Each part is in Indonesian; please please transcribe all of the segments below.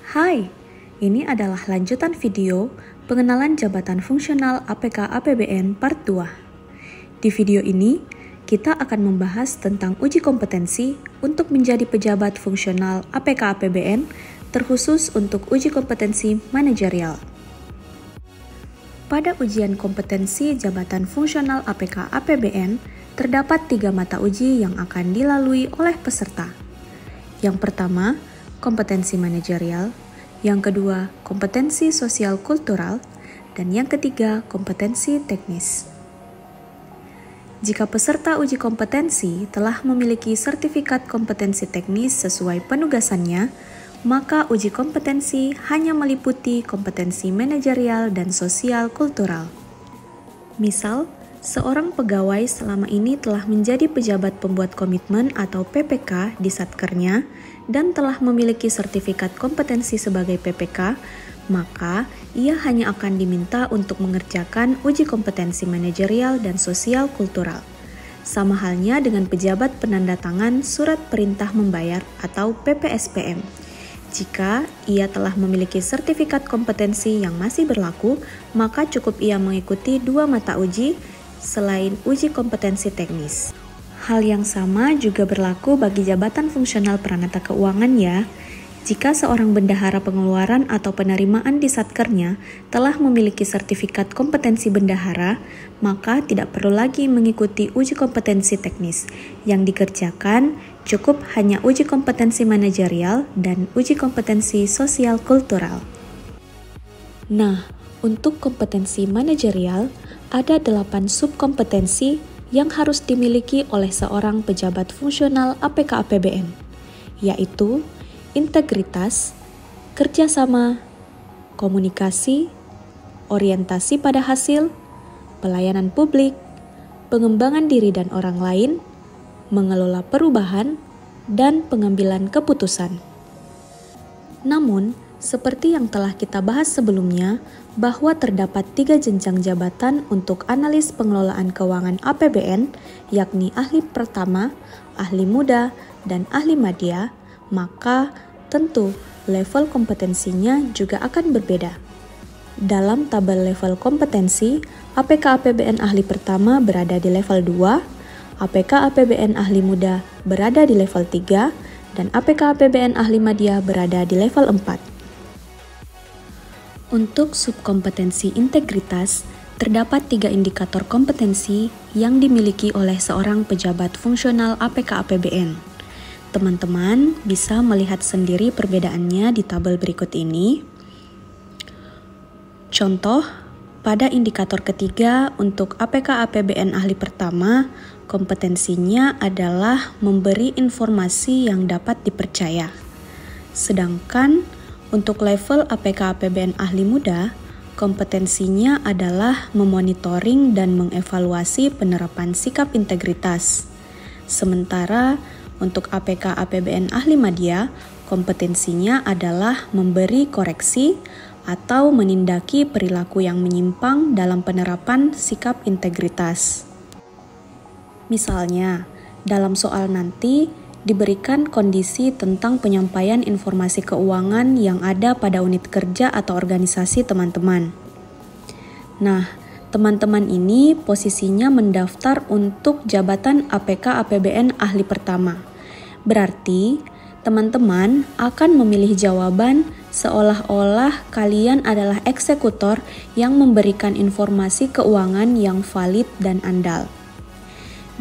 Hai, ini adalah lanjutan video pengenalan jabatan fungsional APK APBN Part 2. Di video ini, kita akan membahas tentang uji kompetensi untuk menjadi pejabat fungsional APK APBN terkhusus untuk uji kompetensi manajerial. Pada ujian kompetensi jabatan fungsional APK APBN, terdapat 3 mata uji yang akan dilalui oleh peserta. Yang pertama, kompetensi manajerial, yang kedua, kompetensi sosial kultural, dan yang ketiga, kompetensi teknis. Jika peserta uji kompetensi telah memiliki sertifikat kompetensi teknis sesuai penugasannya, maka uji kompetensi hanya meliputi kompetensi manajerial dan sosial kultural. Misal, seorang pegawai selama ini telah menjadi pejabat pembuat komitmen atau PPK di Satkernya dan telah memiliki sertifikat kompetensi sebagai PPK, maka ia hanya akan diminta untuk mengerjakan uji kompetensi manajerial dan sosial kultural. Sama halnya dengan pejabat penanda tangan surat perintah membayar atau PPSPM. Jika ia telah memiliki sertifikat kompetensi yang masih berlaku, maka cukup ia mengikuti 2 mata uji selain uji kompetensi teknis. Hal yang sama juga berlaku bagi jabatan fungsional peranata keuangan ya. Jika seorang bendahara pengeluaran atau penerimaan di Satkernya telah memiliki sertifikat kompetensi bendahara, maka tidak perlu lagi mengikuti uji kompetensi teknis. Yang dikerjakan cukup hanya uji kompetensi manajerial dan uji kompetensi sosial kultural. Nah, untuk kompetensi manajerial, ada 8 subkompetensi yang harus dimiliki oleh seorang pejabat fungsional APK APBN, yaitu integritas, kerjasama, komunikasi, orientasi pada hasil, pelayanan publik, pengembangan diri dan orang lain, mengelola perubahan, dan pengambilan keputusan. Namun, seperti yang telah kita bahas sebelumnya, bahwa terdapat 3 jenjang jabatan untuk analis pengelolaan keuangan APBN, yakni ahli pertama, ahli muda, dan ahli madya, maka tentu level kompetensinya juga akan berbeda. Dalam tabel level kompetensi, APK APBN ahli pertama berada di level 2, APK APBN ahli muda berada di level 3, dan APK APBN ahli madya berada di level 4. Untuk subkompetensi integritas, terdapat 3 indikator kompetensi yang dimiliki oleh seorang pejabat fungsional APK APBN. Teman-teman bisa melihat sendiri perbedaannya di tabel berikut ini. Contoh, pada indikator ketiga untuk APK APBN ahli pertama, kompetensinya adalah memberi informasi yang dapat dipercaya. Sedangkan untuk level APK APBN ahli muda, kompetensinya adalah memonitoring dan mengevaluasi penerapan sikap integritas. Sementara untuk APK APBN ahli madya, kompetensinya adalah memberi koreksi atau menindaki perilaku yang menyimpang dalam penerapan sikap integritas. Misalnya, dalam soal nanti diberikan kondisi tentang penyampaian informasi keuangan yang ada pada unit kerja atau organisasi teman-teman. Nah, teman-teman ini posisinya mendaftar untuk jabatan APK APBN ahli pertama. Berarti, teman-teman akan memilih jawaban seolah-olah kalian adalah eksekutor yang memberikan informasi keuangan yang valid dan andal.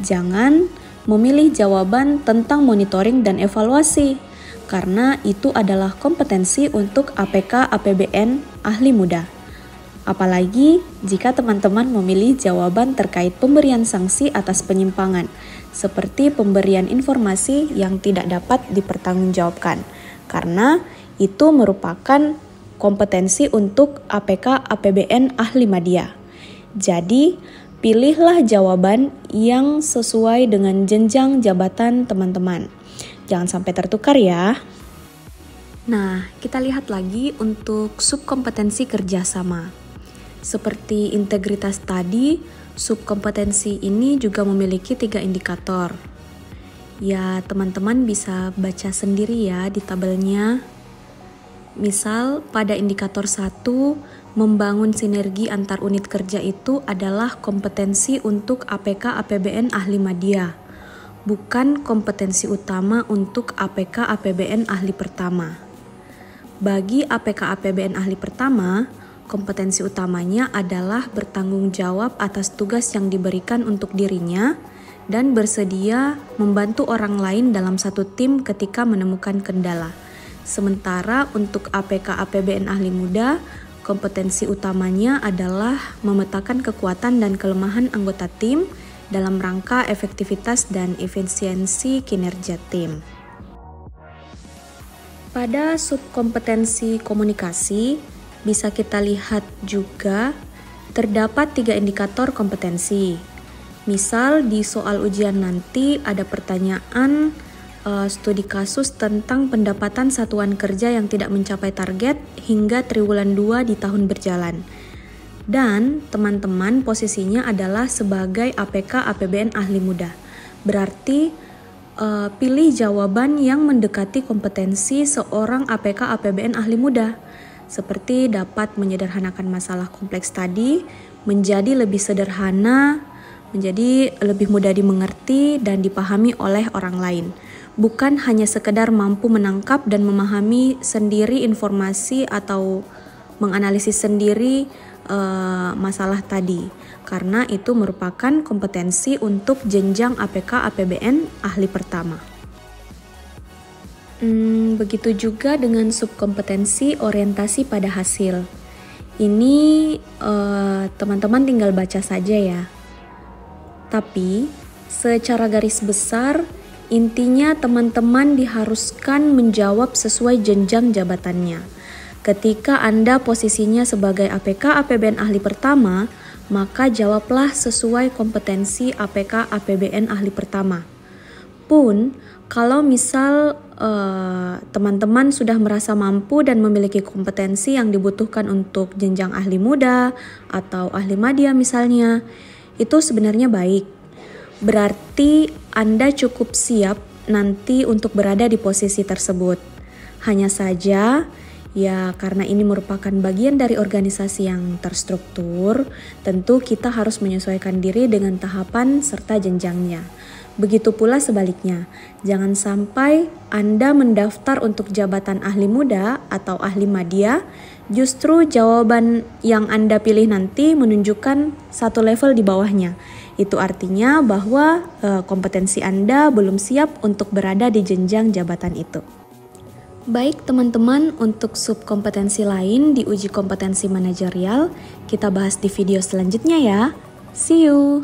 Jangan memilih jawaban tentang monitoring dan evaluasi, karena itu adalah kompetensi untuk APK APBN ahli muda. Apalagi jika teman-teman memilih jawaban terkait pemberian sanksi atas penyimpangan, seperti pemberian informasi yang tidak dapat dipertanggungjawabkan, karena itu merupakan kompetensi untuk APK APBN ahli madya. Jadi, pilihlah jawaban yang sesuai dengan jenjang jabatan teman-teman. Jangan sampai tertukar ya. Nah, kita lihat lagi untuk subkompetensi kerjasama. Seperti integritas tadi, subkompetensi ini juga memiliki 3 indikator. Ya, teman-teman bisa baca sendiri ya di tabelnya. Misal pada indikator 1, membangun sinergi antar unit kerja itu adalah kompetensi untuk APK APBN ahli media, bukan kompetensi utama untuk APK APBN ahli pertama. Bagi APK APBN ahli pertama, kompetensi utamanya adalah bertanggung jawab atas tugas yang diberikan untuk dirinya dan bersedia membantu orang lain dalam satu tim ketika menemukan kendala. Sementara untuk APK APBN ahli muda, kompetensi utamanya adalah memetakan kekuatan dan kelemahan anggota tim dalam rangka efektivitas dan efisiensi kinerja tim. Pada subkompetensi komunikasi, bisa kita lihat juga terdapat 3 indikator kompetensi. Misal di soal ujian nanti ada pertanyaan studi kasus tentang pendapatan satuan kerja yang tidak mencapai target hingga triwulan 2 di tahun berjalan. Dan teman-teman posisinya adalah sebagai APK APBN ahli muda. Berarti pilih jawaban yang mendekati kompetensi seorang APK APBN ahli muda, seperti dapat menyederhanakan masalah kompleks tadi menjadi lebih sederhana, menjadi lebih mudah dimengerti dan dipahami oleh orang lain. Bukan hanya sekedar mampu menangkap dan memahami sendiri informasi atau menganalisis sendiri masalah tadi, karena itu merupakan kompetensi untuk jenjang APK APBN ahli pertama. Begitu juga dengan subkompetensi orientasi pada hasil. Ini teman-teman tinggal baca saja ya. Tapi secara garis besar, intinya teman-teman diharuskan menjawab sesuai jenjang jabatannya. Ketika Anda posisinya sebagai APK APBN ahli pertama, maka jawablah sesuai kompetensi APK APBN ahli pertama. Pun, kalau misal teman-teman sudah merasa mampu dan memiliki kompetensi yang dibutuhkan untuk jenjang ahli muda atau ahli madya misalnya, itu sebenarnya baik. Berarti Anda cukup siap nanti untuk berada di posisi tersebut. Hanya saja, ya karena ini merupakan bagian dari organisasi yang terstruktur, tentu kita harus menyesuaikan diri dengan tahapan serta jenjangnya. Begitu pula sebaliknya, jangan sampai Anda mendaftar untuk jabatan ahli muda atau ahli madya, justru jawaban yang Anda pilih nanti menunjukkan satu level di bawahnya. Itu artinya bahwa kompetensi Anda belum siap untuk berada di jenjang jabatan itu. Baik teman-teman, untuk subkompetensi lain di uji kompetensi manajerial, kita bahas di video selanjutnya ya. See you!